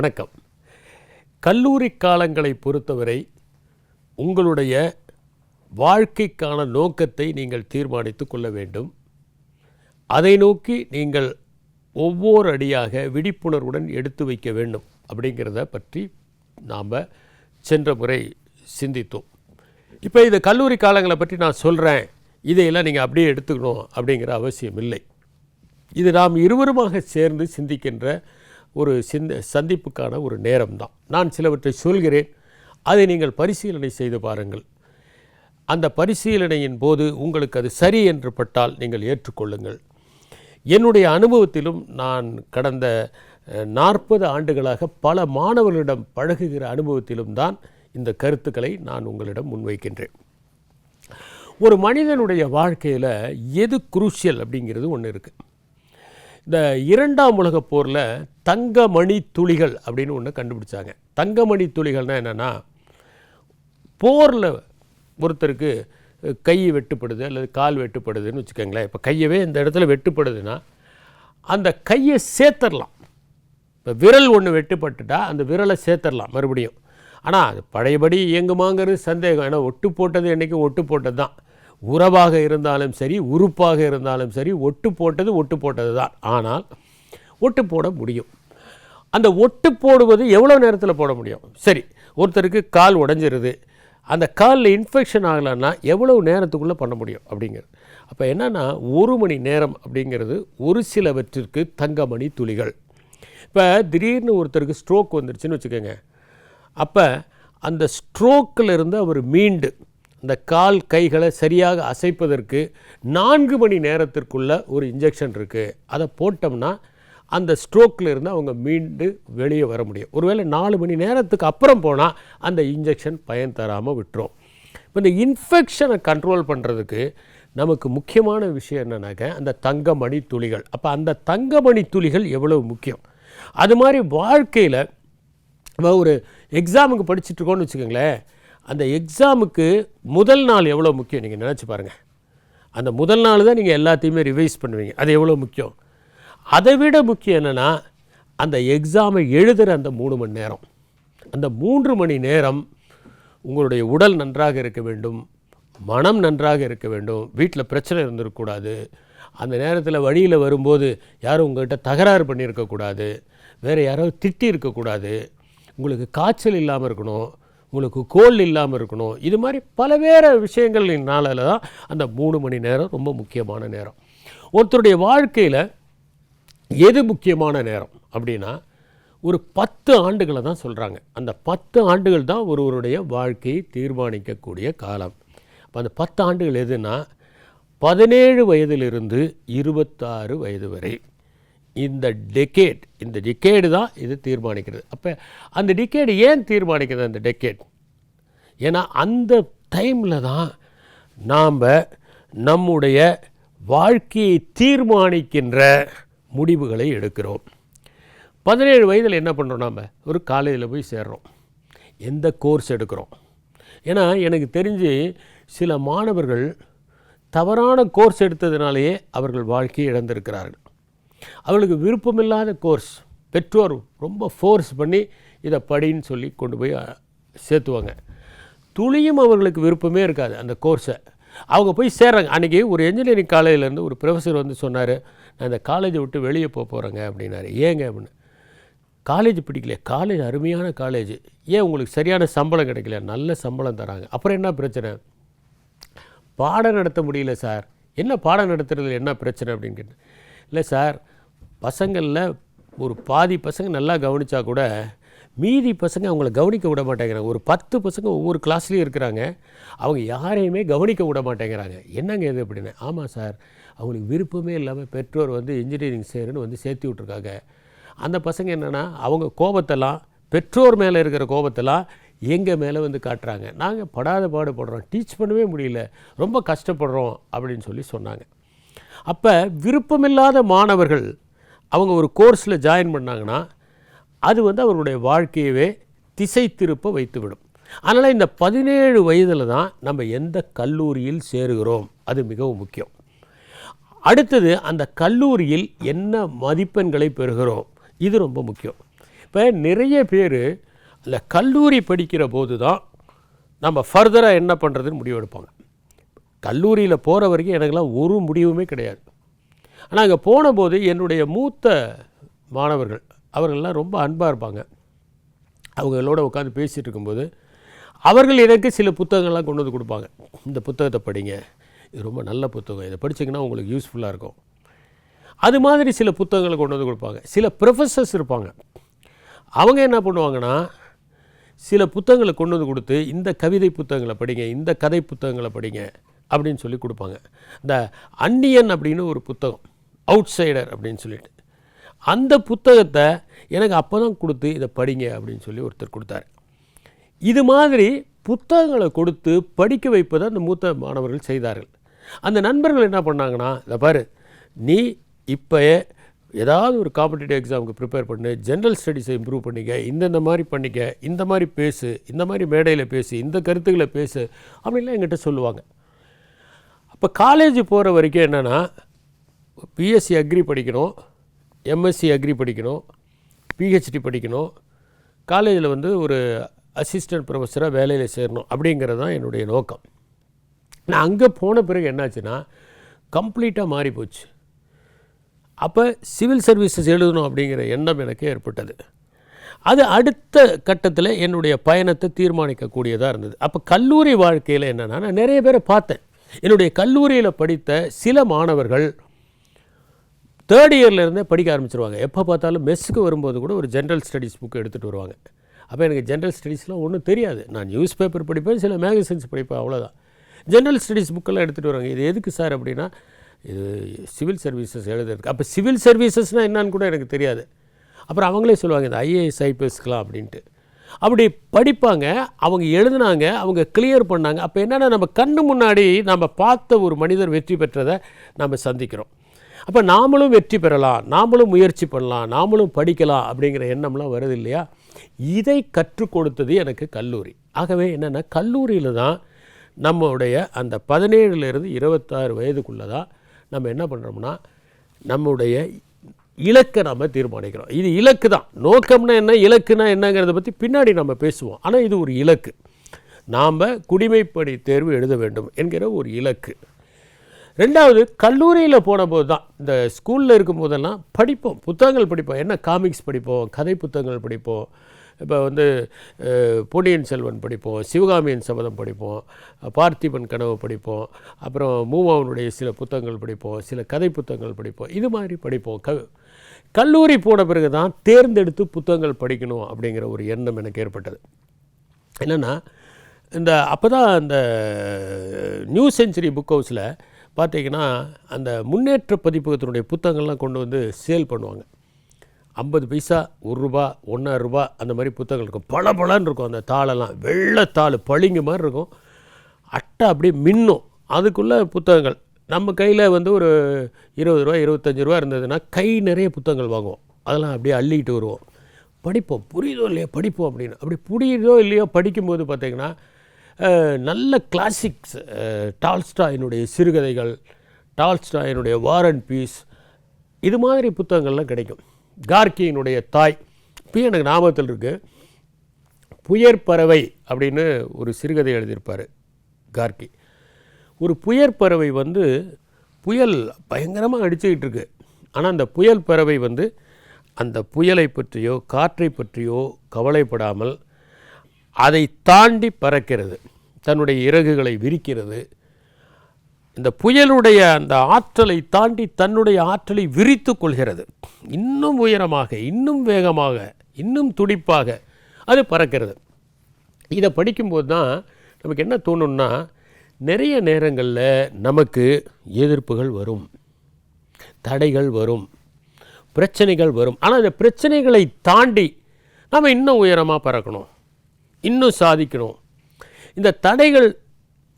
வணக்கம். கல்லூரி காலங்களை பொறுத்தவரை உங்களுடைய வாழ்க்கைக்கான நோக்கத்தை நீங்கள் தீர்மானித்து கொள்ள வேண்டும். அதை நோக்கி நீங்கள் ஒவ்வொரு அடியாக விழிப்புணர்வுடன் எடுத்து வைக்க வேண்டும் அப்படிங்கிறத பற்றி நாம் சென்ற முறை சிந்தித்தோம். இப்போ இந்த கல்லூரி காலங்களை பற்றி நான் சொல்கிறேன், இதையெல்லாம் நீங்கள் அப்படியே எடுத்துக்கணும் அப்படிங்கிற அவசியம் இல்லை. இது நாம் இருவருமாக சேர்ந்து சிந்திக்கின்ற ஒரு சந்திப்புக்கான ஒரு நேரம்தான். நான் சிலவற்றை சொல்கிறேன், அதை நீங்கள் பரிசீலனை செய்து பாருங்கள். அந்த பரிசீலனையின் போது உங்களுக்கு அது சரி என்று பட்டால் நீங்கள் ஏற்றுக்கொள்ளுங்கள். என்னுடைய அனுபவத்திலும் நான் கடந்த 40 ஆண்டுகளாக பல மாணவர்களிடம் பழகுகிற அனுபவத்திலும் தான் இந்த கருத்துக்களை நான் உங்களிடம் முன்வைக்கின்றேன். ஒரு மனிதனுடைய வாழ்க்கையில் எது குரூஷியல் அப்படிங்கிறது ஒன்று இருக்குது. இந்த 2ஆம் உலகப் போரில் தங்கமணி துளிகள் அப்படின்னு ஒன்று கண்டுபிடிச்சாங்க. தங்கமணி துளிகள்னால் என்னென்னா, போரில் ஒருத்தருக்கு கை வெட்டுப்படுது அல்லது கால் வெட்டுப்படுதுன்னு வச்சுக்கோங்களேன். இப்போ கையவே இந்த இடத்துல வெட்டுப்படுதுன்னா அந்த கையை சேர்த்துடலாம். இப்போ விரல் ஒன்று வெட்டுப்பட்டுட்டா அந்த விரலை சேர்த்துடலாம் மறுபடியும். ஆனால் அது பழையபடி இயங்குமாங்கிறது சந்தேகம். ஏன்னா ஒட்டு போட்டது என்றைக்கும் ஒட்டு போட்டது தான். உறவாக இருந்தாலும் சரி, உறுப்பாக இருந்தாலும் சரி, ஒட்டு போட்டது தான். ஆனால் ஒட்டு போட முடியும். அந்த ஒட்டு போடுவது எவ்வளோ நேரத்தில் போட முடியும்? சரி, ஒருத்தருக்கு கால் உடைஞ்சிருது, அந்த காலில் இன்ஃபெக்ஷன் ஆகலைன்னா எவ்வளவு நேரத்துக்குள்ளே பண்ண முடியும் அப்படிங்கிறது. அப்போ என்னென்னா 1 மணி நேரம் அப்படிங்கிறது ஒரு சிலவற்றிற்கு தங்கமணி துளிகள். இப்போ திடீர்னு ஒருத்தருக்கு ஸ்ட்ரோக் வந்துருச்சுன்னு வச்சுக்கோங்க. அப்போ அந்த ஸ்ட்ரோக்கில் இருந்து அவர் மீண்டு இந்த கால் கைகளை சரியாக அசைப்பதற்கு 4 மணி நேரத்திற்குள்ள ஒரு இன்ஜெக்ஷன் இருக்குது. அதை போட்டோம்னா அந்த ஸ்ட்ரோக்கில் இருந்து அவங்க மீண்டு வெளியே வர முடியும். ஒருவேளை 4 மணி நேரத்துக்கு அப்புறம் போனால் அந்த இன்ஜெக்ஷன் பயன் தராமல் விட்டுரும். இப்போ இந்த இன்ஃபெக்ஷனை கண்ட்ரோல் பண்ணுறதுக்கு நமக்கு முக்கியமான விஷயம் என்னன்னாக்க அந்த தங்கமணி துளிகள். அப்போ அந்த தங்கமணி துளிகள் எவ்வளவு முக்கியம். அது மாதிரி வாழ்க்கையில் ஒரு எக்ஸாமுக்கு படிச்சுட்ருக்கோன்னு வச்சுக்கோங்களேன். அந்த எக்ஸாமுக்கு முதல் நாள் எவ்வளோ முக்கியம் நீங்கள் நினச்சி பாருங்கள். அந்த முதல் நாள் தான் நீங்கள் எல்லாத்தையுமே ரிவைஸ் பண்ணுவீங்க. அது எவ்வளோ முக்கியம். அதை விட முக்கியம் என்னென்னா அந்த எக்ஸாமை எழுதுகிற அந்த 3 மணி நேரம். அந்த 3 மணி நேரம் உங்களுடைய உடல் நன்றாக இருக்க வேண்டும், மனம் நன்றாக இருக்க வேண்டும், வீட்டில் பிரச்சனை இருந்திருக்கக்கூடாது, அந்த நேரத்தில் வழியில் வரும்போது யாரும் உங்கள்கிட்ட தகராறு பண்ணியிருக்கக்கூடாது, வேறு யாராவது திட்டி இருக்கக்கூடாது, உங்களுக்கு காய்ச்சல் இல்லாமல் இருக்கணும், உங்களுக்கு கோல்டு இல்லாமல் இருக்கணும். இது மாதிரி பலவேறு விஷயங்கள்னால தான் அந்த 3 மணி நேரம் ரொம்ப முக்கியமான நேரம். ஒருத்தருடைய வாழ்க்கையில் எது முக்கியமான நேரம் அப்படின்னா ஒரு 10 ஆண்டுகளை தான் சொல்கிறாங்க. அந்த 10 ஆண்டுகள் தான் ஒருவருடைய வாழ்க்கையை தீர்மானிக்கக்கூடிய காலம். அப்போ அந்த 10 ஆண்டுகள் எதுனா 17 வயதிலிருந்து 26 வயது வரை இந்த டிகேடு தான் இது தீர்மானிக்கிறது. அப்போ அந்த டிகேடு ஏன் தீர்மானிக்கிறது? அந்த டிகேட் ஏன்னா அந்த டைமில் தான் நாம் நம்முடைய வாழ்க்கையை தீர்மானிக்கின்ற முடிவுகளை எடுக்கிறோம். 17 வயதில் என்ன பண்ணுறோம்? நாம் ஒரு காலேஜில் போய் சேர்றோம், எந்த கோர்ஸ் எடுக்கிறோம். ஏன்னா எனக்கு தெரிஞ்சு சில மாணவர்கள் தவறான கோர்ஸ் எடுத்ததுனாலேயே அவர்கள் வாழ்க்கையை இழந்திருக்கிறார்கள். அவர்களுக்கு விருப்பமில்லாத கோர்ஸ் பெற்றோர் ரொம்ப ஃபோர்ஸ் பண்ணி இதை படின்னு சொல்லி கொண்டு போய் சேர்த்துவாங்க. துளியும் அவர்களுக்கு விருப்பமே இருக்காது அந்த கோர்ஸை. அவங்க போய் சேர்றாங்க. அன்றைக்கி ஒரு என்ஜினியரிங் காலேஜிலேருந்து ஒரு ப்ரொஃபஸர் வந்து சொன்னார், நான் இந்த காலேஜை விட்டு வெளியே போகிறேங்க அப்படின்னாரு. ஏங்க அப்படின்னு. காலேஜ் பிடிக்கலையா? காலேஜ் அருமையான காலேஜ். ஏன் உங்களுக்கு சரியான சம்பளம் கிடைக்கல? நல்ல சம்பளம் தராங்க. அப்புறம் என்ன பிரச்சனை? பாடம் நடத்த முடியல சார். என்ன பாடம் நடத்துறதுல என்ன பிரச்சனை அப்படின்னு கேட்டேன். இல்லை சார், பசங்களில் ஒரு பாதி பசங்க நல்லா கவனித்தா கூட மீதி பசங்க அவங்கள கவனிக்க விட மாட்டேங்கிறாங்க. ஒரு 10 பசங்க ஒவ்வொரு கிளாஸ்லேயும் இருக்கிறாங்க, அவங்க யாரையுமே கவனிக்க விட மாட்டேங்கிறாங்க. என்னங்க இது அப்படின்னு. ஆமாம் சார், அவங்களுக்கு விருப்பமே இல்லாமல் பெற்றோர் வந்து இன்ஜினியரிங் சேருன்னு வந்து சேர்த்து விட்ருக்காங்க. அந்த பசங்க என்னென்னா அவங்க கோபத்தெல்லாம், பெற்றோர் மேலே இருக்கிற கோபத்தெல்லாம் எங்கள் மேலே வந்து காட்டுறாங்க. நாங்கள் படாத பாடுபடுறோம், டீச் பண்ணவே முடியல, ரொம்ப கஷ்டப்படுறோம் அப்படின்னு சொல்லி சொன்னாங்க. அப்போ விருப்பமில்லாத மாணவர்கள் அவங்க ஒரு கோர்ஸில் ஜாயின் பண்ணாங்கன்னா அது வந்து அவருடைய வாழ்க்கையவே திசை திருப்ப வைத்துவிடும். அதனால் இந்த 17 வயதில் தான் நம்ம எந்த கல்லூரியில் சேருகிறோம் அது மிகவும் முக்கியம். அடுத்தது அந்த கல்லூரியில் என்ன மதிப்பெண்களை பெறுகிறோம் இது ரொம்ப முக்கியம். இப்போ நிறைய பேர் அந்த கல்லூரி படிக்கிற போது தான் நம்ம ஃபர்தராக என்ன பண்ணுறதுன்னு முடிவெடுப்பாங்க. கல்லூரியில் போகிற வரைக்கும் எனக்கெல்லாம் ஒரு முடிவுமே கிடையாது. ஆனால் அங்கே போனபோது என்னுடைய மூத்த மாணவர்கள் அவர்கள்லாம் ரொம்ப அன்பாக இருப்பாங்க. அவங்களோட உட்காந்து பேசிகிட்டு இருக்கும்போது அவர்கள் எனக்கு சில புத்தகங்கள்லாம் கொண்டு வந்து கொடுப்பாங்க. இந்த புத்தகத்தை படிங்க, இது ரொம்ப நல்ல புத்தகம், இதை படிச்சிங்கன்னா உங்களுக்கு யூஸ்ஃபுல்லாக இருக்கும். அது மாதிரி சில புத்தகங்களை கொண்டு வந்து கொடுப்பாங்க. சில ப்ரொஃபஸர்ஸ் இருப்பாங்க, அவங்க என்ன பண்ணுவாங்கன்னா சில புத்தகங்களை கொண்டு வந்து கொடுத்து இந்த கவிதை புத்தகங்களை படிங்க, இந்த கதை புத்தகங்களை படிங்க அப்படின்னு சொல்லி கொடுப்பாங்க. இந்த அன்னியன் அப்படின்னு ஒரு புத்தகம், அவுட் சைடர் அப்படின்னு சொல்லிட்டு, அந்த புத்தகத்தை எனக்கு அப்போ தான் கொடுத்து இதை படிங்க அப்படின்னு சொல்லி ஒருத்தர் கொடுத்தாரு. இது மாதிரி புத்தகங்களை கொடுத்து படிக்க வைப்பதை அந்த மூத்த மாணவர்கள் செய்தார்கள். அந்த நண்பர்கள் என்ன பண்ணாங்கன்னா, இதை பாரு, நீ இப்போ ஏதாவது ஒரு காம்படிட்டிவ் எக்ஸாமுக்கு ப்ரிப்பேர் பண்ணு, ஜென்ரல் ஸ்டடீஸை இம்ப்ரூவ் பண்ணிக்க, இந்த மாதிரி பண்ணிக்க, இந்த மாதிரி பேசு, இந்த மாதிரி மேடையில் பேசு, இந்த கருத்துக்களை பேசு அப்படின்லாம் என்கிட்ட சொல்லுவாங்க. அப்போ காலேஜ் போகிற வரைக்கும் என்னென்னா, பிஎஸ்சி அக்ரி படிக்கணும், எம்எஸ்சி அக்ரி படிக்கணும், பிஹெச்டி படிக்கணும், காலேஜில் வந்து ஒரு அசிஸ்டன்ட் ப்ரொஃபஸராக வேலையில் சேரணும் அப்படிங்கிறது தான் என்னுடைய நோக்கம். நான் அங்கே போன பிறகு என்னாச்சுன்னா கம்ப்ளீட்டாக மாறி போச்சு. அப்போ சிவில் சர்வீசஸ் எழுதணும் அப்படிங்கிற எண்ணம் எனக்கு ஏற்பட்டது. அது அடுத்த கட்டத்தில் என்னுடைய பயணத்தை தீர்மானிக்கக்கூடியதாக இருந்தது. அப்போ கல்லூரி வாழ்க்கையில் என்னென்னா, நான் நிறைய பேரை பார்த்தேன். என்னுடைய கல்லூரியில் படித்த சில மாணவர்கள் தேர்ட் இயர்லேருந்தே படிக்க ஆரம்பிச்சிருவாங்க. எப்போ பார்த்தாலும் மெஸ்ஸுக்கு வரும்போது கூட ஒரு ஜென்ரல் ஸ்டடீஸ் புக்கு எடுத்துகிட்டு வருவாங்க. அப்போ எனக்கு ஜென்ரல் ஸ்டடீஸ்லாம் ஒன்றும் தெரியாது. நான் நியூஸ் பேப்பர் படிப்பேன், சில மேகசின்ஸ் படிப்பேன், அவ்வளோதான். ஜென்ரல் ஸ்டடீஸ் புக்கெல்லாம் எடுத்துகிட்டு வருவாங்க. இது எதுக்கு சார் அப்படின்னா, இது சிவில் சர்வீசஸ் எழுதுறதுக்கு. அப்போ சிவில் சர்வீசஸ்னால் என்னான்னு கூட எனக்கு தெரியாது. அப்புறம் அவங்களே சொல்லுவாங்க இந்த ஐஏஎஸ் ஐபிஎஸ்க்கெலாம் அப்படின்ட்டு. அப்படி படிப்பாங்க, அவங்க எழுதுனாங்க, அவங்க கிளியர் பண்ணாங்க. அப்போ என்னென்னா, நம்ம கண்ணு முன்னாடி நம்ம பார்த்த ஒரு மனிதர் வெற்றி பெற்றதை நம்ம சந்திக்கிறோம். அப்போ நாமளும் வெற்றி பெறலாம், நாமளும் முயற்சி பண்ணலாம், நாமளும் படிக்கலாம் அப்படிங்கிற எண்ணம்லாம் வருது இல்லையா? இதை கற்றுக் கொடுத்தது எனக்கு கல்லூரி. ஆகவே என்னென்னா, கல்லூரியில் தான் நம்முடைய அந்த 17லேருந்து 26 வயதுக்குள்ளே தான் நம்ம என்ன பண்ணுறோம்னா, நம்முடைய இலக்கை நம்ம தீர்மானிக்கிறோம். இது இலக்கு தான். நோக்கம்னா என்ன, இலக்குனா என்னங்கிறத பற்றி பின்னாடி நம்ம பேசுவோம். ஆனால் இது ஒரு இலக்கு. நாம் குடிமைப்பணி தேர்வு எழுத வேண்டும் என்கிற ஒரு இலக்கு. ரெண்டாவது, கல்லூரியில் போனபோது தான், இந்த ஸ்கூலில் இருக்கும்போதெல்லாம் படிப்போம், புத்தகங்கள் படிப்போம். என்ன காமிக்ஸ் படிப்போம், கதை புத்தகங்கள் படிப்போம். இப்போ வந்து பொன்னியின் செல்வன் படிப்போம், சிவகாமியின் சபதம் படிப்போம், பார்த்திபன் கனவு படிப்போம், அப்புறம் மூவாவனுடைய சில புத்தகங்கள் படிப்போம், சில கதை புத்தகங்கள் படிப்போம். இது மாதிரி படிப்போம். கல்லூரி போன பிறகு தான் தேர்ந்தெடுத்து புத்தகங்கள் படிக்கணும் அப்படிங்கிற ஒரு எண்ணம் எனக்கு ஏற்பட்டது. என்னென்னா, இந்த அப்போ தான் இந்த நியூ செஞ்சுரி புக் ஹவுஸில் பார்த்திங்கன்னா அந்த முன்னேற்ற பதிப்பகத்தினுடைய புத்தகங்கள்லாம் கொண்டு வந்து சேல் பண்ணுவாங்க. 50 பைசா, ₹1, ₹1.5 அந்த மாதிரி புத்தகங்கள் இருக்கும். பளபளன்னு இருக்கும். அந்த தாளெல்லாம் வெள்ளைத்தாள் பளிங்கு மாதிரி இருக்கும். அட்டை அப்படியே மின்னும். அதுக்குள்ளே புத்தகங்கள் நம்ம கையில் வந்து ஒரு ₹20, ₹25 இருந்ததுன்னா கை நிறைய புத்தகங்கள் வாங்குவோம். அதெல்லாம் அப்படியே அள்ளிக்கிட்டு வருவோம். படிப்போம், புரியுதோ இல்லையோ படிப்போம் அப்படின்னு. அப்படி புரியுதோ இல்லையோ படிக்கும்போது பார்த்திங்கன்னா நல்ல கிளாசிக்ஸ், டால்ஸ்டாயினுடைய சிறுகதைகள், டால்ஸ்டாயினுடைய வார் அண்ட் பீஸ், இது மாதிரி புத்தகங்கள்லாம் கிடைக்கும். கார்கியினுடைய தாய் இப்போ எனக்கு ஞாபகத்தில் இருக்குது. புயற்பறவை அப்படின்னு ஒரு சிறுகதை எழுதியிருப்பார் கார்கி. ஒரு புயற்பறவை வந்து புயல் பயங்கரமாக அடிச்சுக்கிட்டு இருக்கு. ஆனால் அந்த புயல் பறவை வந்து அந்த புயலை பற்றியோ காற்றை பற்றியோ கவலைப்படாமல் அதை தாண்டி பறக்கிறது, தன்னுடைய இறகுகளை விரிக்கிறது. இந்த புயலுடைய அந்த ஆற்றலை தாண்டி தன்னுடைய ஆற்றலை விரித்து கொள்கிறது. இன்னும் உயரமாக, இன்னும் வேகமாக, இன்னும் துடிப்பாக அது பறக்கிறது. இதை படிக்கும்போது தான் நமக்கு என்ன தோணுன்னா, நிறைய நேரங்களில் நமக்கு எதிர்ப்புகள் வரும், தடைகள் வரும், பிரச்சனைகள் வரும். ஆனால் இந்த பிரச்சனைகளை தாண்டி நம்ம இன்னும் உயரமாக பறக்கணும், இன்னும் சாதிக்கணும். இந்த தடைகள்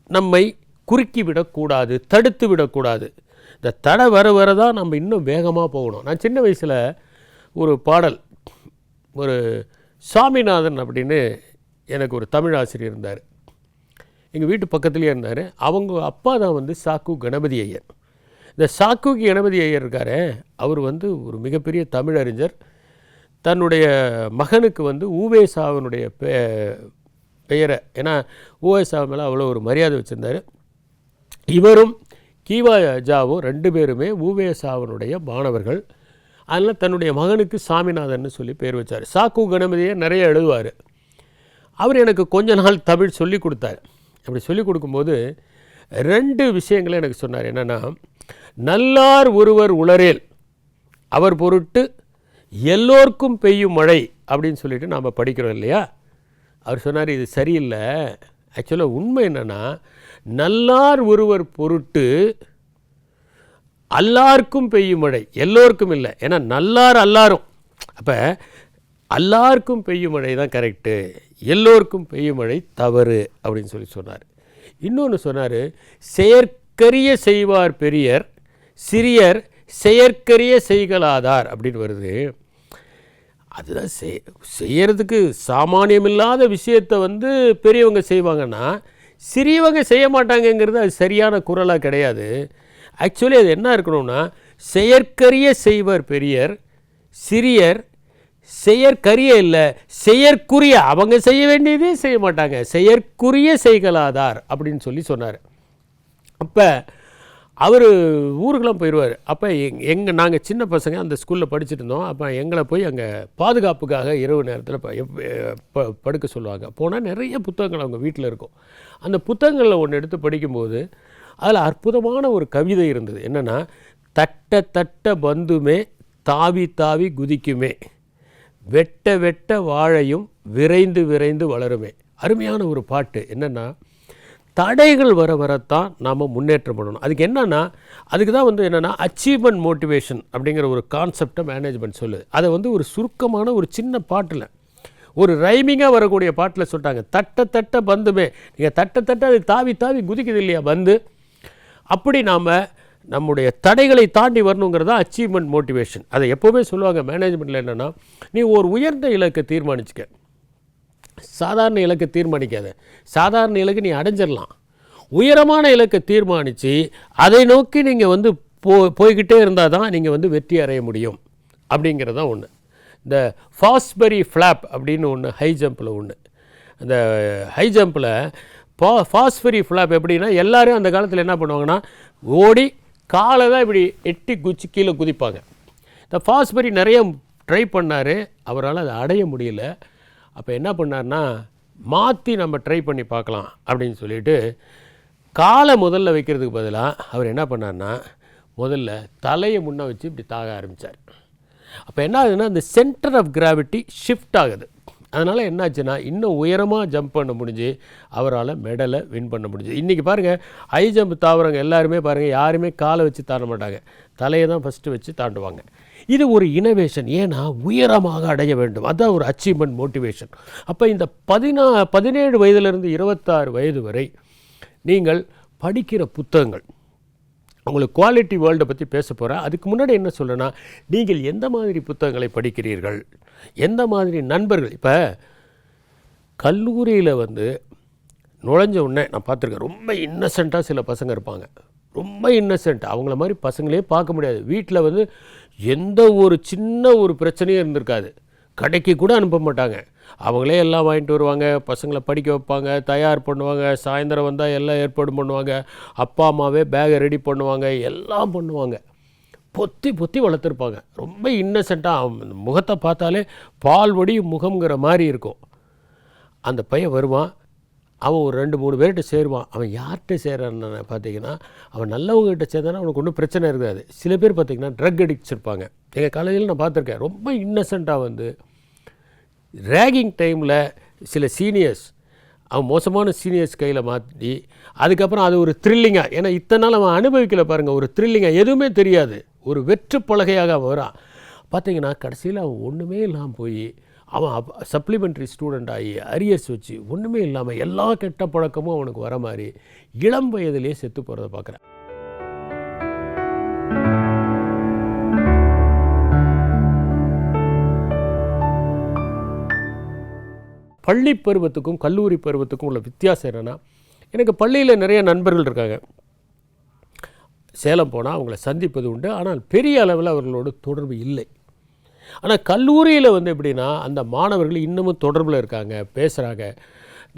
நம்மை குறுக்கி விடக்கூடாது, தடுத்து விடக்கூடாது. இந்த தடை வர வர தான் நம்ம இன்னும் வேகமாக போகணும். நான் சின்ன வயசில் ஒரு பாடல், ஒரு சாமிநாதன் அப்படின்னு எனக்கு ஒரு தமிழ் ஆசிரியர் இருந்தார். எங்கள் வீட்டு பக்கத்துலேயே இருந்தார். அவங்க அப்பா தான் வந்து சாக்கு கணபதி ஐயர். இந்த சாக்கு கணபதி ஐயர் இருக்கார், அவர் வந்து ஒரு மிகப்பெரிய தமிழறிஞர். தன்னுடைய மகனுக்கு வந்து ஊவேசாவினுடைய பெயரை, ஏன்னா ஊவேசா மேலே அவ்வளோ ஒரு மரியாதை வச்சுருந்தார். இவரும் கீவா ஜாவும் 2 பேருமே ஊவேசாவினுடைய மாணவர்கள். அதனால் தன்னுடைய மகனுக்கு சாமிநாதன் சொல்லி பேர் வச்சார். சாக்கு கணபதியை நிறைய எழுதுவார். அவர் எனக்கு கொஞ்ச நாள் தமிழ் சொல்லி கொடுத்தார். அப்படி சொல்லி கொடுக்கும்போது 2 விஷயங்களை எனக்கு சொன்னார். என்னென்னா, நல்லார் ஒருவர் உளரேல் அவர் பொருட்டு எல்லோருக்கும் பெய்யும் மழை அப்படின்னு சொல்லிட்டு நாம் படிக்கிறோம் இல்லையா. அவர் சொன்னார், இது சரியில்லை. ஆக்சுவலாக உண்மை என்னென்னா, நல்லார் ஒருவர் பொருட்டு எல்லாருக்கும் பெய்யும் மழை, எல்லோருக்கும் இல்லை. ஏன்னா நல்லார் எல்லாரும், அப்போ எல்லாருக்கும் பெய்யும் மழை தான் கரெக்டு, எல்லோருக்கும் பெய்யும் மழை தவறு அப்படின்னு சொல்லி சொன்னார். இன்னொன்று சொன்னார், செயற்கரிய செய்வார் பெரியர், சிறியர் செயற்கரிய செய்கலாதார் அப்படின்னு வருது. அதுதான் செய்யறதுக்கு சாமானியமில்லாத விஷயத்தை வந்து பெரியவங்க செய்வாங்கன்னா சிறியவங்க செய்ய மாட்டாங்கங்கிறது அது சரியான குரலாக கிடையாது. ஆக்சுவலி அது என்ன இருக்கணும்னா, செயற்கரிய செய்வர் பெரியர், சிறியர் செயற்கரிய இல்லை செயற்குரிய, அவங்க செய்ய வேண்டியதே செய்ய மாட்டாங்க, செயற்குரிய செய்கலாதார் அப்படின்னு சொல்லி சொன்னார். அப்போ அவர் ஊருக்கெலாம் போயிடுவார். அப்போ நாங்கள் சின்ன பசங்க அந்த ஸ்கூலில் படிச்சுட்டு இருந்தோம். அப்போ எங்களை போய் அங்கே பாதுகாப்புக்காக இரவு நேரத்தில் படுக்க சொல்லுவாங்க. போனால் நிறைய புத்தகங்கள் அவங்க வீட்டில் இருக்கும். அந்த புத்தகங்களில் ஒன்று எடுத்து படிக்கும்போது அதில் அற்புதமான ஒரு கவிதை இருந்தது. என்னென்னா, தட்ட தட்ட பந்துமே தாவி தாவி குதிக்குமே, வெட்ட வெட்ட வாழையும் விரைந்து விரைந்து வளருமே. அருமையான ஒரு பாட்டு. என்னென்னா, தடைகள் வர வரத்தான் நாம் முன்னேற்றம் பண்ணணும். அதுக்கு என்னென்னா, அதுக்கு தான் வந்து என்னென்னா அச்சீவ்மெண்ட் மோட்டிவேஷன் அப்படிங்கிற ஒரு கான்செப்டை மேனேஜ்மெண்ட் சொல்லுது. அதை வந்து ஒரு சுருக்கமான ஒரு சின்ன பாட்டில், ஒரு ரைமிங்காக வரக்கூடிய பாட்டில் சொல்லிட்டாங்க. தட்ட தட்ட பந்துமே, நீங்கள் தட்ட தட்ட அது தாவி தாவி குதிக்குது இல்லையா பந்து, அப்படி நாம் நம்முடைய தடைகளை தாண்டி வரணுங்கிறதா அச்சீவ்மெண்ட் மோட்டிவேஷன். அதை எப்போவுமே சொல்லுவாங்க மேனேஜ்மெண்ட்டில். என்னென்னா, நீ ஒரு உயர்ந்த இலக்கை தீர்மானிச்சுக்க, சாதாரண இலக்கை தீர்மானிக்காத. சாதாரண இலக்கு நீ அடைஞ்சிடலாம், உயரமான இலக்கை தீர்மானித்து அதை நோக்கி நீங்கள் வந்து போய்கிட்டே இருந்தால் தான் நீங்கள் வந்து வெற்றி அடைய முடியும் அப்படிங்கிறதான் ஒன்று. இந்த ஃபாஸ்பெரி ஃப்ளாப் அப்படின்னு ஒன்று ஹை ஜம்பில் ஒன்று. அந்த ஹை ஜம்பில் ஃபாஸ்பெரி ஃப்ளாப் எப்படின்னா, எல்லோரும் அந்த காலத்தில் என்ன பண்ணுவாங்கன்னா, ஓடி காலை தான் இப்படி எட்டி குச்சி கீழே குதிப்பாங்க. இந்த ஃபாஸ்பெரி நிறைய ட்ரை பண்ணார், அவரால் அதை அடைய முடியல. அப்போ என்ன பண்ணார்னா, மாற்றி நம்ம ட்ரை பண்ணி பார்க்கலாம் அப்படின்னு சொல்லிட்டு காலை முதல்ல வைக்கிறதுக்கு பதிலாக அவர் என்ன பண்ணார்னா, முதல்ல தலையை முன்னே வச்சு இப்படி தாக ஆரம்பித்தார். அப்போ என்ன ஆகுதுன்னா, அந்த சென்டர் ஆஃப் கிராவிட்டி ஷிஃப்ட் ஆகுது. அதனால் என்னாச்சுன்னா, இன்னும் உயரமாக ஜம்ப் பண்ண முடிஞ்சு அவரால் மெடலை வின் பண்ண முடிஞ்சு. இன்றைக்கி பாருங்கள், ஹை ஜம்ப் தாவறவங்க எல்லாருமே பாருங்கள், யாருமே காலை வச்சு தாண்ட மாட்டாங்க, தலையை தான் ஃபஸ்ட்டு வச்சு தாண்டுவாங்க. இது ஒரு இனோவேஷன். ஏன்னா உயரமாக அடைய வேண்டும், அதுதான் ஒரு அச்சீவ்மெண்ட் மோட்டிவேஷன். அப்போ இந்த 17 வயதிலிருந்து 26 வயது வரை நீங்கள் படிக்கிற புத்தகங்கள், உங்களுக்கு குவாலிட்டி வேர்ல்டை பற்றி பேச போகிறேன். அதுக்கு முன்னாடி என்ன சொல்கிறேன்னா, நீங்கள் எந்த மாதிரி புத்தகங்களை படிக்கிறீர்கள், எந்த மாதிரி நண்பர்கள். இப்போ கல்லூரியில் வந்து நுழைஞ்ச உடனே நான் பார்த்துருக்கேன், ரொம்ப இன்னசென்ட்டாக சில பசங்க இருப்பாங்க, ரொம்ப இன்னசென்ட். அவங்கள மாதிரி பசங்களே பார்க்க முடியாது. வீட்டில் வந்து எந்த ஒரு சின்ன ஒரு பிரச்சனையும் இருந்திருக்காது, கடைக்கு கூட அனுப்ப மாட்டாங்க, அவங்களே எல்லாம் வாங்கிட்டு வருவாங்க, பசங்களை படிக்க வைப்பாங்க, தயார் பண்ணுவாங்க, சாயந்தரம் வந்தால் எல்லாம் ஏற்பாடு பண்ணுவாங்க, அப்பா அம்மாவே பேகை ரெடி பண்ணுவாங்க, எல்லாம் பண்ணுவாங்க, பொத்தி பொத்தி வளர்த்துருப்பாங்க. ரொம்ப இன்னசென்ட்டாக, முகத்தை பார்த்தாலே பால்வடி முகம்ங்கிற மாதிரி இருக்கும். அந்த பையன் வருவான், அவன் ஒரு 2-3 பேர்கிட்ட சேருவான். அவன் யார்கிட்ட சேர்றான்னு பார்த்தீங்கன்னா, அவன் நல்லவங்ககிட்ட சேர்ந்தானா அவனுக்கு ஒன்றும் பிரச்சனை இருக்காது. சில பேர் பார்த்திங்கன்னா ட்ரக் அடிக்ட்ஸ் இருப்பாங்க. எங்கள் காலேஜில் நான் பார்த்துருக்கேன், ரொம்ப இன்னசென்ட்டாக வந்து ரேகிங் டைமில் சில சீனியர்ஸ், அவன் மோசமான சீனியர்ஸ் கையில் மாற்றி, அதுக்கப்புறம் அது ஒரு த்ரில்லிங்காக, ஏன்னா இத்தனை நாள் அவன் அனுபவிக்கல பாருங்கள், ஒரு த்ரில்லிங்காக, எதுவுமே தெரியாது, ஒரு வெற்று பலகையாக அவன் வரான். பார்த்திங்கன்னா கடைசியில் அவன் ஒன்றுமே இல்லாமல் போய் அவன் சப்ளிமெண்ட்ரி ஸ்டூடெண்ட் ஆகி அரியர்ஸ் வச்சு ஒன்றுமே இல்லாமல் எல்லா கெட்ட பழக்கமும் அவனுக்கு வர மாதிரி இளம் வயதிலே செத்து போகிறத பார்க்குறேன். பள்ளி பருவத்துக்கும் கல்லூரி பருவத்துக்கும் உள்ள வித்தியாசம் என்னென்னா, எனக்கு பள்ளியில் நிறைய நண்பர்கள் இருக்காங்க. சேலம் போனால் அவங்கள சந்திப்பது உண்டு, ஆனால் பெரிய அளவில் அவர்களோட தொடர்பு இல்லை. ஆனால் கல்லூரியில் வந்து எப்படின்னா அந்த மாணவர்கள் இன்னமும் தொடர்பில் இருக்காங்க, பேசுகிறாங்க.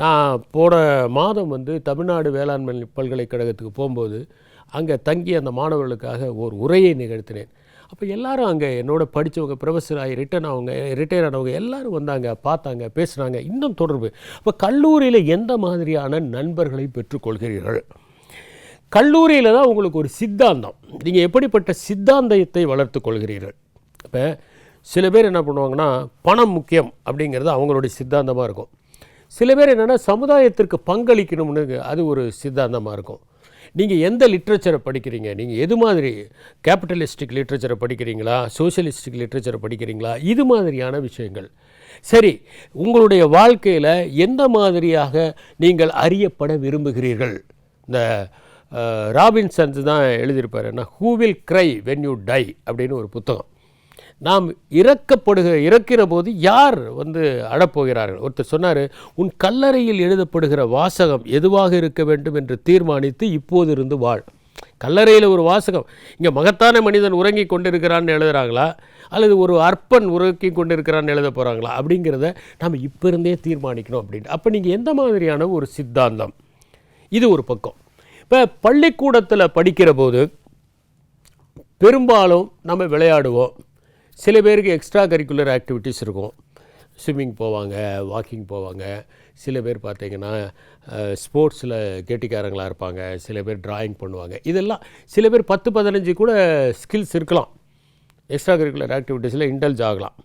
நான் போன மாதம் வந்து தமிழ்நாடு வேளாண்மை பல்கலைக்கழகத்துக்கு போகும்போது அங்கே தங்கி அந்த மாணவர்களுக்காக ஒரு உரையை நிகழ்த்தினேன். அப்போ எல்லாரும் அங்கே என்னோட படித்தவங்க, ப்ரொஃபஸர் ஆகி ரிட்டையர் ஆனவங்க எல்லாரும் வந்தாங்க, பார்த்தாங்க, பேசுனாங்க, இன்னும் தொடர்பு. அப்போ கல்லூரியில் எந்த மாதிரியான நண்பர்களை பெற்றுக்கொள்கிறீர்கள்? கல்லூரியில் தான் உங்களுக்கு ஒரு சித்தாந்தம், நீங்கள் எப்படிப்பட்ட சித்தாந்தத்தை வளர்த்து கொள்கிறீர்கள். இப்போ சில பேர் என்ன பண்ணுவாங்கன்னா, பணம் முக்கியம் அப்படிங்கிறது அவங்களுடைய சித்தாந்தமாக இருக்கும். சில பேர் என்னென்னா சமுதாயத்திற்கு பங்களிக்கணும்னு அது ஒரு சித்தாந்தமாக இருக்கும். நீங்கள் எந்த லிட்ரேச்சரை படிக்கிறீங்க, நீங்கள் எது மாதிரி கேபிட்டலிஸ்டிக் லிட்ரேச்சரை படிக்கிறீங்களா, சோஷியலிஸ்டிக் லிட்ரேச்சரை படிக்கிறீங்களா, இது மாதிரியான விஷயங்கள். சரி, உங்களுடைய வாழ்க்கையில் எந்த மாதிரியாக நீங்கள் அறியப்பட விரும்புகிறீர்கள்? இந்த ராபின்சன்ஸ் தான் எழுதியிருப்பார், என்ன who will cry when you tie அப்படின்னு ஒரு புத்தகம். நாம் இறக்கிற போது யார் வந்து அழப்போகிறார்கள்? ஒருத்தர் சொன்னார், உன் கல்லறையில் எழுதப்படுகிற வாசகம் எதுவாக இருக்க வேண்டும் என்று தீர்மானித்து இப்போது இருந்து வாழ். கல்லறையில் ஒரு வாசகம், இங்கே மகத்தான மனிதன் உறங்கி கொண்டிருக்கிறான்னு எழுதுகிறாங்களா, அல்லது ஒரு அற்பன் உறங்கி கொண்டிருக்கிறான்னு எழுத போகிறாங்களா அப்படிங்கிறத நாம் இப்போ இருந்தே தீர்மானிக்கணும் அப்படின்ட்டு. அப்போ நீங்கள் எந்த மாதிரியான ஒரு சித்தாந்தம்? இது ஒரு பக்கம். இப்போ பள்ளிக்கூடத்தில் படிக்கிற போது பெரும்பாலும் நம்ம விளையாடுவோம். சில பேருக்கு எக்ஸ்ட்ரா கரிக்குலர் ஆக்டிவிட்டீஸ் இருக்கும், ஸ்விம்மிங் போவாங்க, வாக்கிங் போவாங்க. சில பேர் பார்த்திங்கன்னா ஸ்போர்ட்ஸில் கெட்டிக்காரங்களாக இருப்பாங்க, சில பேர் ட்ராயிங் பண்ணுவாங்க. இதெல்லாம் சில பேர் 10-15 கூட ஸ்கில்ஸ் இருக்கலாம், எக்ஸ்ட்ரா கரிக்குலர் ஆக்டிவிட்டீஸில் இன்டல்ஜ் ஆகலாம்.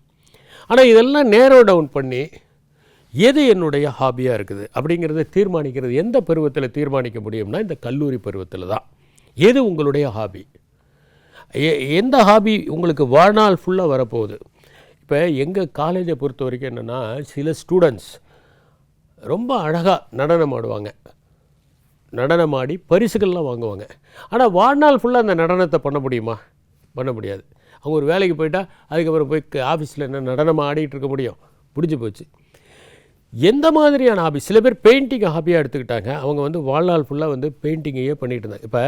ஆனால் இதெல்லாம் நேரோ டவுன் பண்ணி எது என்னுடைய ஹாபியாக இருக்குது அப்படிங்கிறத தீர்மானிக்கிறது எந்த பருவத்தில் தீர்மானிக்க முடியும்னா இந்த கல்லூரி பருவத்தில் தான். எது உங்களுடைய ஹாபி, எந்த ஹாபி உங்களுக்கு வாழ்நாள் ஃபுல்லாக வரப்போகுது. இப்போ எங்கள் காலேஜை பொறுத்த வரைக்கும் என்னென்னா, சில ஸ்டூடெண்ட்ஸ் ரொம்ப அழகாக நடனம் ஆடுவாங்க, நடனமாடி பரிசுகள்லாம் வாங்குவாங்க. ஆனால் வாழ்நாள் ஃபுல்லாக அந்த நடனத்தை பண்ண முடியுமா? பண்ண முடியாது. அவங்க ஒரு வேலைக்கு போயிட்டால் அதுக்கப்புறம் போய் ஆஃபீஸில் என்ன நடனமாக ஆடிட்டு இருக்க முடியும்? முடிஞ்சு போச்சு. எந்த மாதிரியான ஹாபி? சில பேர் பெயிண்டிங்கை ஹாபியாக எடுத்துக்கிட்டாங்க, அவங்க வந்து வாழ்நாள் ஃபுல்லாக வந்து பெயிண்டிங்கையே பண்ணிகிட்டு இருந்தாங்க. இப்போ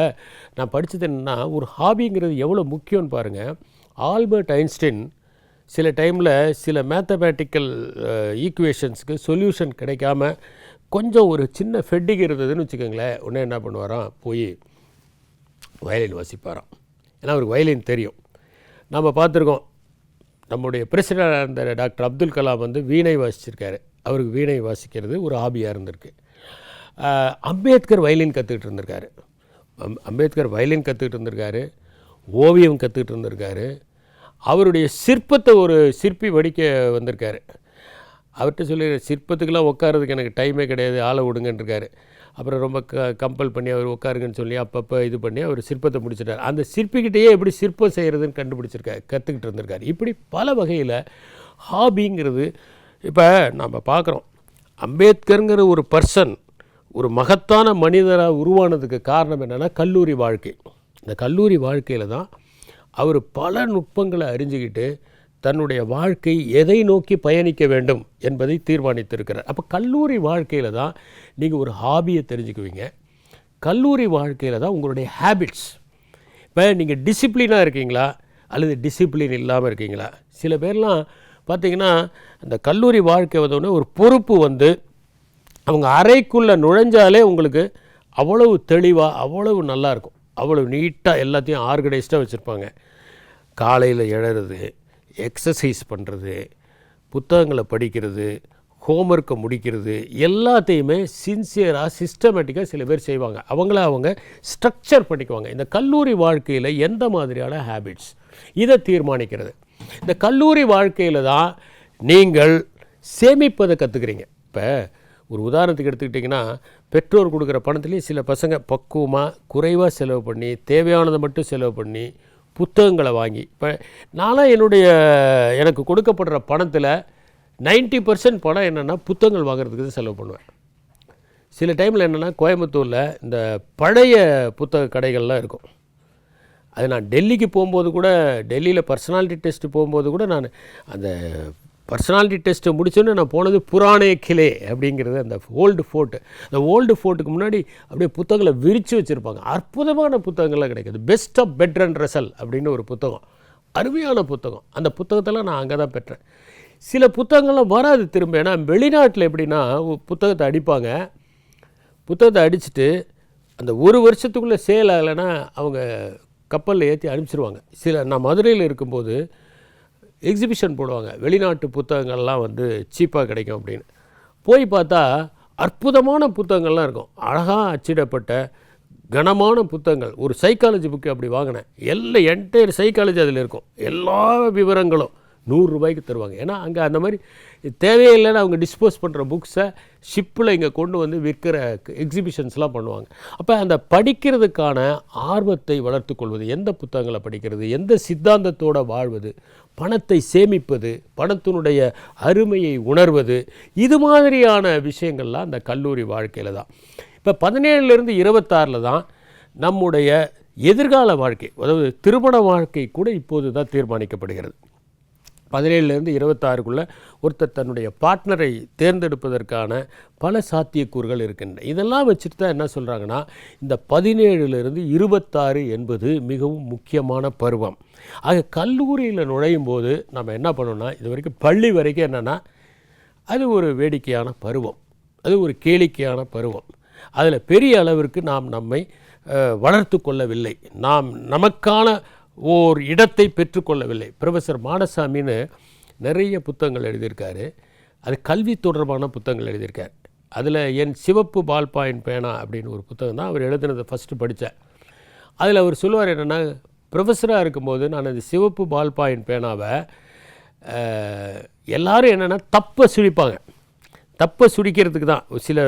நான் படித்தது என்னென்னா, ஒரு ஹாபிங்கிறது எவ்வளோ முக்கியம்னு பாருங்கள். ஆல்பர்ட் ஐன்ஸ்டைன் சில டைமில் சில மேத்தமேட்டிக்கல் ஈக்குவேஷன்ஸுக்கு சொல்யூஷன் கிடைக்காம கொஞ்சம் ஒரு சின்ன ஃபெட்டிங் இருந்ததுன்னு வச்சுக்கோங்களேன், உடனே என்ன பண்ணுவாராம், போய் வயலின் வாசிப்பாராம். ஏன்னா அவருக்கு வயலின் தெரியும். நம்ம பார்த்துருக்கோம், நம்முடைய பிரசிடண்டாக இருந்த டாக்டர் அப்துல் கலாம் வந்து வீணை வாசிச்சிருக்காரு. அவருக்கு வீணை வாசிக்கிறது ஒரு ஹாபியாக இருந்திருக்கு. அம்பேத்கர் வயலின் கற்றுக்கிட்டு இருந்திருக்காரு. அம்பேத்கர் வயலின் கற்றுக்கிட்டு இருந்திருக்காரு, ஓவியம் கற்றுக்கிட்டு இருந்திருக்காரு. அவருடைய சிற்பத்தை ஒரு சிற்பி வடிக்க வந்திருக்காரு. அவர்கிட்ட சொல்லி, சிற்பத்துக்கெல்லாம் உட்காரதுக்கு எனக்கு டைமே கிடையாது, ஆளை விடுங்கன்றிருக்காரு. அப்புறம் ரொம்ப கம்பல் பண்ணி அவர் உட்காருங்கன்னு சொல்லி அப்பப்போ இது பண்ணி அவர் சிற்பத்தை முடிச்சிட்டார். அந்த சிற்பிக்கிட்டேயே எப்படி சிற்பம் செய்கிறதுன்னு கற்றுக்கிட்டு இருந்திருக்காரு. இப்படி பல வகையில் ஹாபிங்கிறது. இப்போ நம்ம பார்க்குறோம், அம்பேத்கருங்கிற ஒரு பர்சன் ஒரு மகத்தான மனிதராக உருவானதுக்கு காரணம் என்னென்னா கல்லூரி வாழ்க்கை. இந்த கல்லூரி வாழ்க்கையில் தான் அவர் பல நுட்பங்களை அறிஞ்சிக்கிட்டு தன்னுடைய வாழ்க்கை எதை நோக்கி பயணிக்க வேண்டும் என்பதை தீர்மானித்திருக்கிறார். அப்போ கல்லூரி வாழ்க்கையில் தான் நீங்கள் ஒரு ஹாபியை தெரிஞ்சுக்குவீங்க. கல்லூரி வாழ்க்கையில் தான் உங்களுடைய ஹேபிட்ஸ். இப்போ நீங்கள் டிசிப்ளினாக இருக்கீங்களா அல்லது டிசிப்ளின் இல்லாமல் இருக்கீங்களா? சில பேர்லாம் பார்த்திங்கன்னா அந்த கல்லூரி வாழ்க்கை வந்தோடனே ஒரு பொறுப்பு வந்து அவங்க அறைக்குள்ளே நுழைஞ்சாலே உங்களுக்கு அவ்வளவு தெளிவாக, அவ்வளவு நல்லாயிருக்கும், அவ்வளவு நீட்டாக எல்லாத்தையும் ஆர்கனைஸ்டாக வச்சுருப்பாங்க. காலையில் எழறது, எக்ஸசைஸ் பண்ணுறது, புத்தகங்களை படிக்கிறது, ஹோம்ஒர்க்கை முடிக்கிறது, எல்லாத்தையுமே சின்சியராக சிஸ்டமேட்டிக்காக சில பேர் செய்வாங்க. அவங்க ஸ்ட்ரக்சர் பண்ணிக்குவாங்க. இந்த கல்லூரி வாழ்க்கையில் எந்த மாதிரியான ஹேபிட்ஸ் இதை தீர்மானிக்கிறது. இந்த கல்லூரி வாழ்க்கையில் தான் நீங்கள் சேமிப்பதை கற்றுக்குறீங்க. இப்போ ஒரு உதாரணத்துக்கு எடுத்துக்கிட்டிங்கன்னா, பெற்றோர் கொடுக்குற பணத்துலேயும் சில பசங்க பக்குவமாக குறைவாக செலவு பண்ணி தேவையானதை மட்டும் செலவு பண்ணி புத்தகங்களை வாங்கி, இப்போ நானும் எனக்கு கொடுக்கப்படுற பணத்தில் 90% பணம் என்னென்னா புத்தகங்கள் வாங்குறதுக்கு தான் செலவு பண்ணுவேன். சில டைமில் என்னென்னா கோயம்புத்தூரில் இந்த பழைய புத்தக கடைகள்லாம் இருக்கும். அது நான் டெல்லிக்கு போகும்போது கூட, டெல்லியில் பர்சனாலிட்டி டெஸ்ட்டு போகும்போது கூட நான் அந்த பர்சனாலிட்டி டெஸ்ட்டை முடிச்சோன்னே நான் போனது புராணே கிளே அப்படிங்கிறது, அந்த ஓல்டு ஃபோர்ட்டு. அந்த ஓல்டு ஃபோர்ட்டுக்கு முன்னாடி அப்படியே புத்தகங்களை விரித்து வச்சுருப்பாங்க. அற்புதமான புத்தகங்கள்லாம் கிடைக்கிது. பெஸ்ட் ஆஃப் பெட்ரன் ரசல் அப்படின்னு ஒரு புத்தகம், அருமையான புத்தகம். அந்த புத்தகத்தெல்லாம் நான் அங்கே தான் பெற்றேன். சில புத்தகங்கள்லாம் வராது திரும்ப. ஏன்னா வெளிநாட்டில் எப்படின்னா புத்தகத்தை அடிப்பாங்க, புத்தகத்தை அடிச்சுட்டு அந்த ஒரு வருஷத்துக்குள்ளே சேல் ஆகலைன்னா அவங்க கப்பலில் ஏற்றி அனுப்பிச்சிருவாங்க. நான் மதுரையில் இருக்கும்போது எக்ஸிபிஷன் போடுவாங்க, வெளிநாட்டு புத்தகங்கள்லாம் வந்து சீப்பாக கிடைக்கும் அப்படின்னு. போய் பார்த்தா அற்புதமான புத்தகங்கள்லாம் இருக்கும், அழகாக அச்சிடப்பட்ட கனமான புத்தகங்கள். ஒரு சைக்காலஜி புக்கு அப்படி வாங்கினேன், என்டையர் சைக்காலஜி அதில் இருக்கும், எல்லா விவரங்களும் 100 ரூபாய்க்கு தருவாங்க. ஏன்னா அங்கே அந்த மாதிரி தேவையில்லைன்னு அவங்க டிஸ்போஸ் பண்ணுற புக்ஸை ஷிப்பில் இங்கே கொண்டு வந்து விற்கிற எக்ஸிபிஷன்ஸ்லாம் பண்ணுவாங்க. அப்போ அந்த படிக்கிறதுக்கான ஆர்வத்தை வளர்த்து கொள்வது, எந்த புத்தகங்களை படிக்கிறது, எந்த சித்தாந்தத்தோடு வாழ்வது, பணத்தை சேமிப்பது, பணத்தினுடைய அருமையை உணர்வது, இது மாதிரியான விஷயங்கள்லாம் அந்த கல்லூரி வாழ்க்கையில் தான். இப்போ 17லேருந்து 26 தான் நம்முடைய எதிர்கால வாழ்க்கை, அதாவது திருமண வாழ்க்கை கூட இப்போது தான் தீர்மானிக்கப்படுகிறது. 17லேருந்து 26க்குள்ளே ஒருத்தர் தன்னுடைய பார்ட்னரை தேர்ந்தெடுப்பதற்கான பல சாத்தியக்கூறுகள் இருக்கின்றன. இதெல்லாம் வச்சுட்டு தான் என்ன சொல்கிறாங்கன்னா, இந்த 17லேருந்து 26 என்பது மிகவும் முக்கியமான பருவம். ஆக கல்லூரியில் நுழையும் போது நம்ம என்ன பண்ணோம்னா, இது வரைக்கும் பள்ளி வரைக்கும் என்னென்னா அது ஒரு வேடிக்கையான பருவம், அது ஒரு கேளிக்கையான பருவம். அதில் பெரிய அளவிற்கு நாம் நம்மை வளர்த்து கொள்ளவில்லை, நாம் நமக்கான ஓர் இடத்தை பெற்றுக்கொள்ளவில்லை. ப்ரொஃபஸர் மாடசாமின்னு நிறைய புத்தகங்கள் எழுதியிருக்காரு, அது கல்வி தொடர்பான புத்தகங்கள் எழுதியிருக்கார். அதில் என் சிவப்பு பால் பாயிண்ட் பேனா அப்படின்னு ஒரு புத்தகம் தான் அவர் எழுதினதை ஃபஸ்ட்டு படித்தேன். அதில் அவர் சொல்லுவார் என்னென்னா, ப்ரொஃபஸராக இருக்கும்போது நான் அந்த சிவப்பு பால் பாயிண்ட் பேனாவை எல்லோரும் என்னென்னா தப்பை சுழிப்பாங்க, தப்பை சுடிக்கிறதுக்கு தான். சில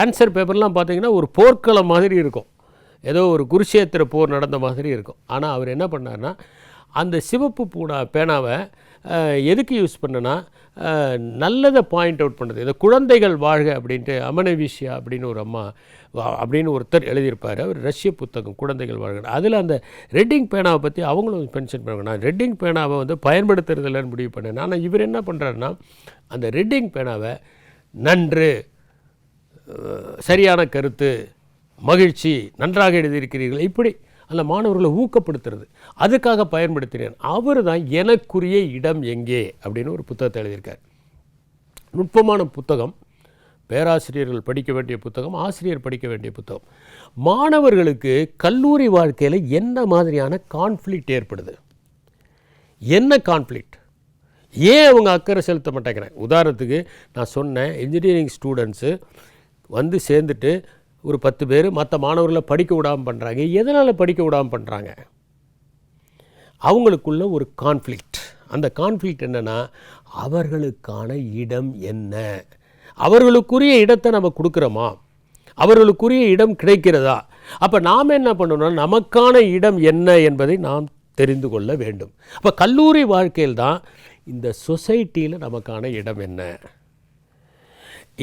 ஆன்சர் பேப்பர்லாம் பார்த்திங்கன்னா ஒரு போர்க்களம் மாதிரி இருக்கும், ஏதோ ஒரு குருஷேத்திர போர் நடந்த மாதிரி இருக்கும். ஆனால் அவர் என்ன பண்ணார்னா, அந்த சிவப்பு பேனாவை எதுக்கு யூஸ் பண்ணனா, நல்லதை பாயிண்ட் அவுட் பண்ணுறது. இந்த குழந்தைகள் வாழ்க அப்படின்ட்டு அமனவிஷியா அப்படின்னு ஒரு அம்மா அப்படின்னு ஒருத்தர் எழுதியிருப்பார், அவர் ரஷ்ய புத்தகம் குழந்தைகள் வாழ்க. அதில் அந்த ரெட்டிங் பேனாவை பற்றி அவங்களும் மென்ஷன் பண்ணுவாங்க. நான் ரெட்டிங் பேனாவை வந்து பயன்படுத்துறதில்லன்னு முடிவு பண்ணேன். ஆனால் இவர் என்ன பண்ணுறாருன்னா, அந்த ரெட்டிங் பேனாவை நன்று, சரியான கருத்து, மகிழ்ச்சி, நன்றாக எழுதியிருக்கிறீர்கள், இப்படி அந்த மாணவர்களை ஊக்கப்படுத்துறது, அதுக்காக பயன்படுத்தினேன். அவர் தான் எனக்குரிய இடம் எங்கே அப்படின்னு ஒரு புத்தகத்தை எழுதியிருக்கார். நுட்பமான புத்தகம், பேராசிரியர்கள் படிக்க வேண்டிய புத்தகம், ஆசிரியர் படிக்க வேண்டிய புத்தகம். மாணவர்களுக்கு கல்லூரி வாழ்க்கையில் என்ன மாதிரியான கான்ஃப்ளிக்ட் ஏற்படுது, என்ன கான்ஃப்ளிக்ட், ஏன் அவங்க அக்கறை செலுத்த மாட்டேங்கிறேன். உதாரணத்துக்கு நான் சொன்னேன், இன்ஜினியரிங் ஸ்டூடெண்ட்ஸு வந்து சேர்ந்துட்டு ஒரு 10 பேர் மற்ற மாணவர்களை படிக்க விடாமல் பண்ணுறாங்க. எதனால் படிக்க விடாமல் பண்ணுறாங்க? அவங்களுக்குள்ள ஒரு கான்ஃப்ளிக்ட். அந்த கான்ஃப்ளிக்ட் என்னென்னா, அவர்களுக்கான இடம் என்ன, அவர்களுக்குரிய இடத்தை நம்ம கொடுக்குறோமா, அவர்களுக்குரிய இடம் கிடைக்கிறதா? அப்போ நாம் என்ன பண்ணணும்னா, நமக்கான இடம் என்ன என்பதை நாம் தெரிந்து கொள்ள வேண்டும். அப்போ கல்லூரி வாழ்க்கையில் தான் இந்த சொசைட்டியில் நமக்கான இடம் என்ன,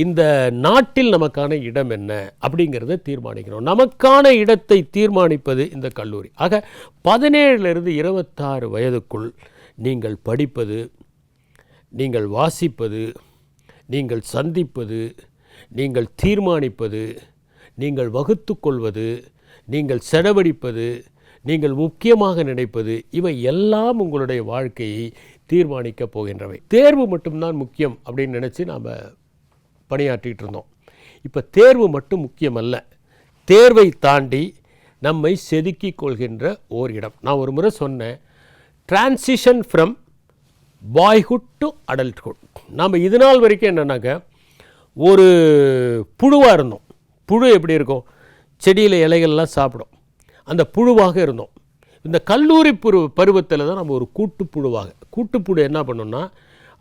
இந்த நாட்டில் நமக்கான இடம் என்ன அப்படிங்கிறத தீர்மானிக்கணும். நமக்கான இடத்தை தீர்மானிப்பது இந்த கல்லூரி. ஆக 17லிருந்து 26 வயதுக்குள் நீங்கள் படிப்பது, நீங்கள் வாசிப்பது, நீங்கள் சந்திப்பது, நீங்கள் தீர்மானிப்பது, நீங்கள் வகுத்து கொள்வது, நீங்கள் செலவழிப்பது, நீங்கள் முக்கியமாக நினைப்பது, இவை எல்லாம் உங்களுடைய வாழ்க்கையை தீர்மானிக்கப் போகின்றவை. தேர்வு மட்டும்தான் முக்கியம் அப்படின்னு நினச்சி நாம் பணியாற்றிகிட்டு இருந்தோம். இப்போ தேர்வு மட்டும் முக்கியமல்ல, தேர்வை தாண்டி நம்மை செதுக்கிக் கொள்கின்ற ஓர் இடம். நான் ஒரு முறை சொன்னேன், transition from boyhood to adulthood. நாம் இது நாள் வரைக்கும் என்னன்னாக்க ஒரு புழுவாக இருந்தோம். புழு எப்படி இருக்கும், செடியில் இலைகள்லாம் சாப்பிடும், அந்த புழுவாக இருந்தோம். இந்த கல்லூரி பருவத்தில் தான் நம்ம ஒரு கூட்டுப்புழுவாக. கூட்டுப்புழு என்ன பண்ணோம்னா,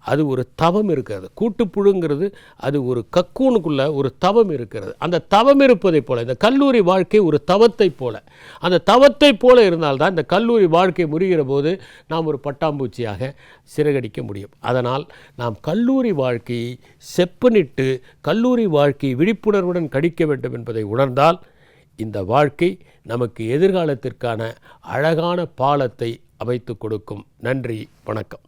அது ஒரு தவம் இருக்கிறது. கூட்டுப்புழுங்கிறது அது ஒரு கக்கூனுக்குள்ளே ஒரு தவம் இருக்கிறது. அந்த தவம் இருப்பதை போல இந்த கல்லூரி வாழ்க்கை ஒரு தவத்தை போல, அந்த தவத்தை போல இருந்தால்தான் இந்த கல்லூரி வாழ்க்கை முறிகிற போது நாம் ஒரு பட்டாம்பூச்சியாக சிறகடிக்க முடியும். அதனால் நாம் கல்லூரி வாழ்க்கையை செப்பனிட்டு கல்லூரி வாழ்க்கையை விழிப்புணர்வுடன் கடிக்க வேண்டும் என்பதை உணர்ந்தால் இந்த வாழ்க்கை நமக்கு எதிர்காலத்திற்கான அழகான பாலத்தை அமைத்து கொடுக்கும். நன்றி, வணக்கம்.